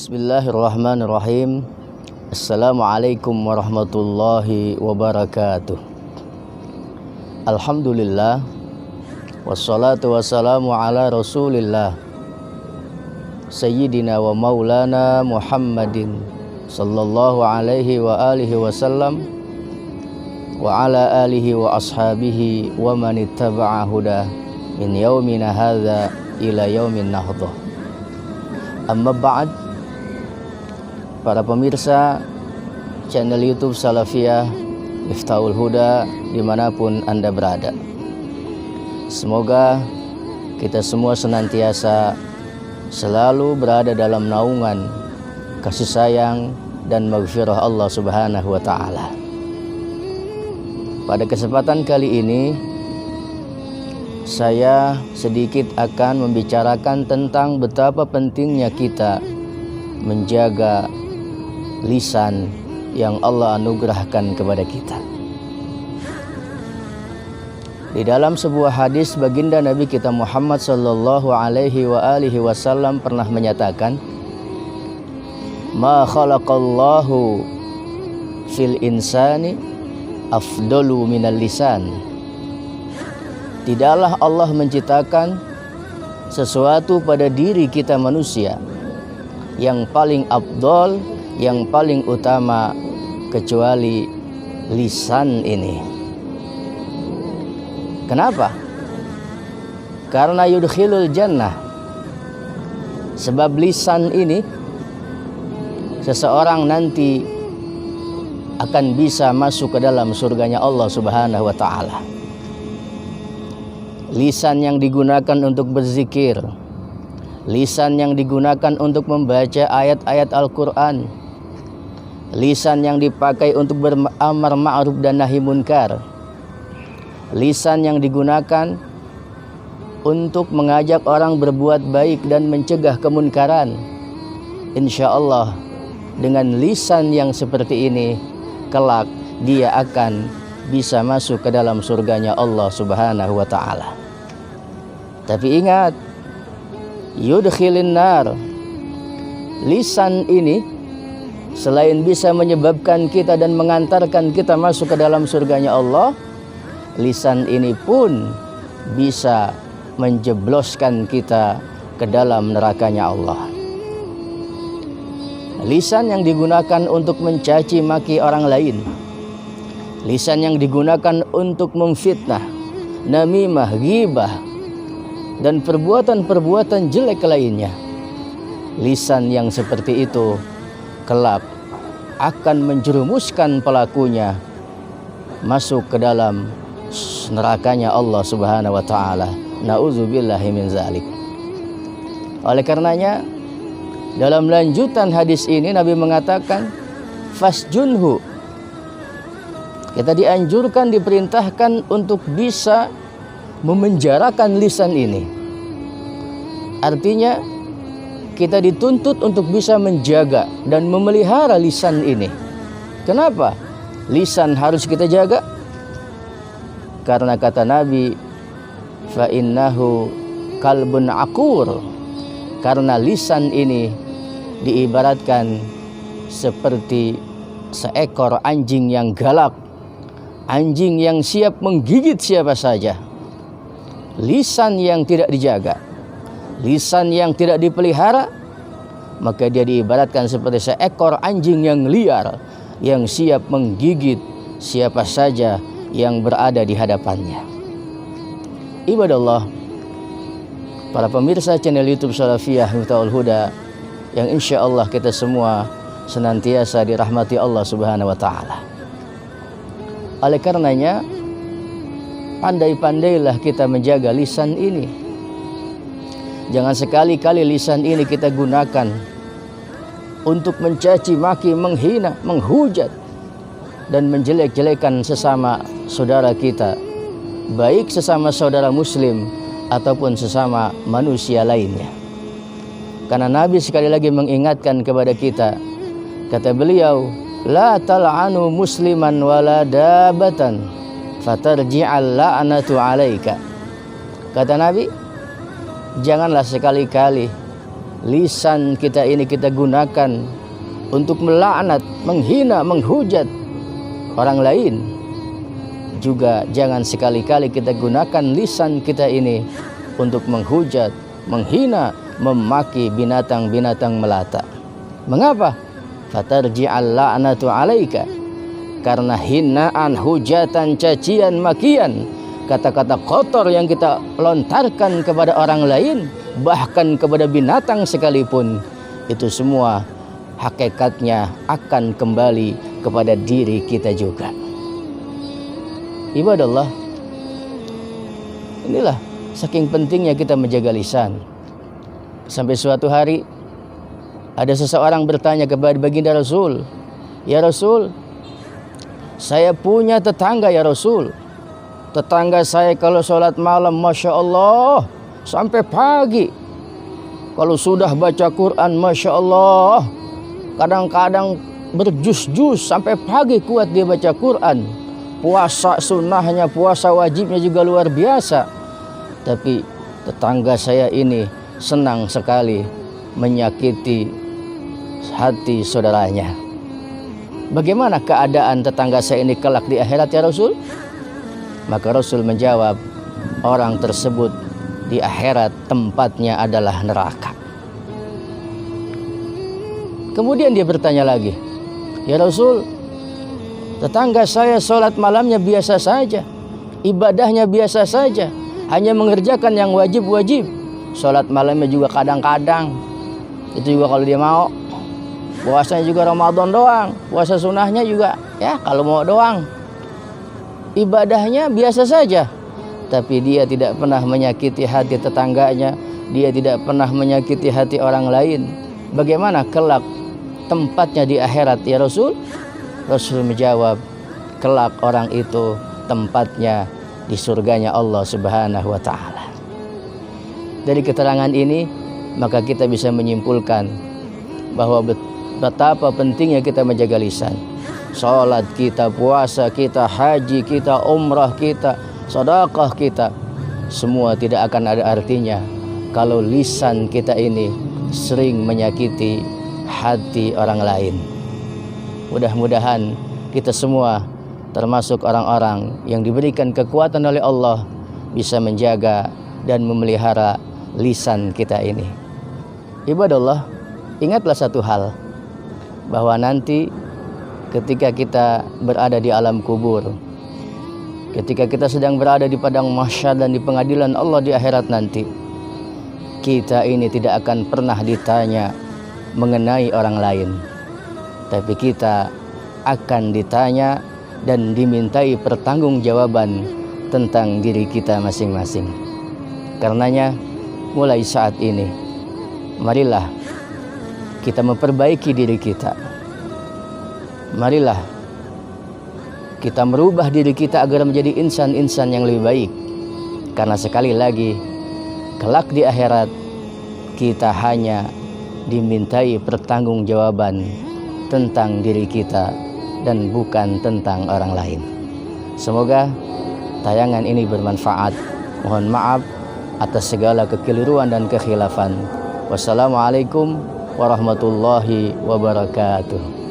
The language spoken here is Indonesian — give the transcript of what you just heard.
Bismillahirrahmanirrahim. Assalamualaikum warahmatullahi wabarakatuh. Alhamdulillah, wassalatu wassalamu ala rasulillah Sayyidina wa maulana Muhammadin sallallahu alaihi wa alihi wasallam wa ala alihi wa ashabihi wa man ittaba'a huda min yaumina hadza ila yaumin nahdah. Amma ba'd, para pemirsa channel YouTube Salafiyah Miftahul Huda dimanapun Anda berada, semoga kita semua senantiasa selalu berada dalam naungan kasih sayang dan maghfirah Allah Subhanahu wa Ta'ala. Pada kesempatan kali ini saya sedikit akan membicarakan tentang betapa pentingnya kita menjaga lisan yang Allah anugerahkan kepada kita. Di dalam sebuah hadis, baginda Nabi kita Muhammad sallallahu alaihi wasallam pernah menyatakan, "Ma khalaqallahu fil insani afdalu minal lisan." Tidaklah Allah menciptakan sesuatu pada diri kita manusia yang paling afdal, yang paling utama kecuali lisan ini. Kenapa? Karena yudkhilul jannah. Sebab lisan ini seseorang nanti akan bisa masuk ke dalam surganya Allah Subhanahu wa Ta'ala. Lisan yang digunakan untuk berzikir, lisan yang digunakan untuk membaca ayat-ayat Al-Quran, lisan yang dipakai untuk beramar ma'ruf dan nahi munkar, lisan yang digunakan untuk mengajak orang berbuat baik dan mencegah kemunkaran. Insya Allah dengan lisan yang seperti ini, kelak dia akan bisa masuk ke dalam surganya Allah Subhanahu wa Ta'ala. Tapi ingat, yudkhilin nar, lisan ini selain bisa menyebabkan kita dan mengantarkan kita masuk ke dalam surganya Allah, lisan ini pun bisa menjebloskan kita ke dalam nerakanya Allah. Lisan yang digunakan untuk mencaci maki orang lain, lisan yang digunakan untuk memfitnah, namimah, ghibah, dan perbuatan-perbuatan jelek lainnya. Lisan yang seperti itu kelak akan menjerumuskan pelakunya masuk ke dalam nerakanya Allah Subhanahu wa Ta'ala. Na'udzubillahi min zalik. Oleh karenanya, dalam lanjutan hadis ini Nabi mengatakan, fasjunhu. Kita dianjurkan, diperintahkan untuk bisa memenjarakan lisan ini. Artinya kita dituntut untuk bisa menjaga dan memelihara lisan ini. Kenapa lisan harus kita jaga? Karena kata Nabi, fa innahu kalbun aqur. Karena lisan ini diibaratkan seperti seekor anjing yang galak, anjing yang siap menggigit siapa saja. Lisan yang tidak dijaga, lisan yang tidak dipelihara, maka dia diibaratkan seperti seekor anjing yang liar, yang siap menggigit siapa saja yang berada di hadapannya. Ibadallah, para pemirsa channel YouTube Salafiyah Miftahul Huda yang insya Allah kita semua senantiasa dirahmati Allah Subhanahu wa Ta'ala. Oleh karenanya, pandai-pandailah kita menjaga lisan ini. Jangan sekali-kali lisan ini kita gunakan untuk mencaci maki, menghina, menghujat, dan menjelek-jelekan sesama saudara kita, baik sesama saudara muslim ataupun sesama manusia lainnya. Karena Nabi sekali lagi mengingatkan kepada kita, kata beliau, la tal'anu musliman wala dabatan fatarji'al la'natu 'alaika. Kata Nabi, janganlah sekali-kali lisan kita ini kita gunakan untuk melaknat, menghina, menghujat orang lain, juga jangan sekali-kali kita gunakan lisan kita ini untuk menghujat, menghina, memaki binatang-binatang melata. Mengapa? Fatarji'al la'natu 'alaika. Karena hinaan, hujatan, cacian, makian, kata-kata kotor yang kita lontarkan kepada orang lain, bahkan kepada binatang sekalipun, itu semua hakikatnya akan kembali kepada diri kita juga. Ibadallah, inilah saking pentingnya kita menjaga lisan. Sampai suatu hari ada seseorang bertanya kepada baginda Rasul, "Ya Rasul, saya punya tetangga ya Rasul. Tetangga saya kalau sholat malam, Masya Allah, sampai pagi. Kalau sudah baca Quran, Masya Allah, kadang-kadang berjus-jus sampai pagi kuat dia baca Quran. Puasa sunnahnya, puasa wajibnya juga luar biasa. Tapi tetangga saya ini senang sekali menyakiti hati saudaranya. Bagaimana keadaan tetangga saya ini kelak di akhirat ya Rasul?" Maka Rasul menjawab, orang tersebut di akhirat tempatnya adalah neraka. Kemudian dia bertanya lagi, "Ya Rasul, tetangga saya sholat malamnya biasa saja, ibadahnya biasa saja, hanya mengerjakan yang wajib-wajib. Sholat malamnya juga kadang-kadang, itu juga kalau dia mau. Puasanya juga Ramadan doang, puasa sunnahnya juga ya kalau mau doang. Ibadahnya biasa saja, tapi dia tidak pernah menyakiti hati tetangganya, dia tidak pernah menyakiti hati orang lain. Bagaimana kelak tempatnya di akhirat ya Rasul?" Rasul menjawab, kelak orang itu tempatnya di surganya Allah Subhanahu wa taala. Dari keterangan ini maka kita bisa menyimpulkan bahwa betapa pentingnya kita menjaga lisan. Salat kita, puasa kita, haji kita, umrah kita, sedekah kita, semua tidak akan ada artinya kalau lisan kita ini sering menyakiti hati orang lain. Mudah-mudahan kita semua termasuk orang-orang yang diberikan kekuatan oleh Allah bisa menjaga dan memelihara lisan kita ini. Ibadallah, ingatlah satu hal, bahwa nanti ketika kita berada di alam kubur, ketika kita sedang berada di padang mahsyar dan di pengadilan Allah di akhirat nanti, kita ini tidak akan pernah ditanya mengenai orang lain, tapi kita akan ditanya dan dimintai pertanggungjawaban tentang diri kita masing-masing. Karenanya mulai saat ini marilah kita memperbaiki diri kita. Marilah kita merubah diri kita agar menjadi insan-insan yang lebih baik. Karena sekali lagi, kelak di akhirat kita hanya dimintai pertanggungjawaban tentang diri kita dan bukan tentang orang lain. Semoga tayangan ini bermanfaat. Mohon maaf atas segala kekeliruan dan kekhilafan. Wassalamualaikum warahmatullahi wabarakatuh.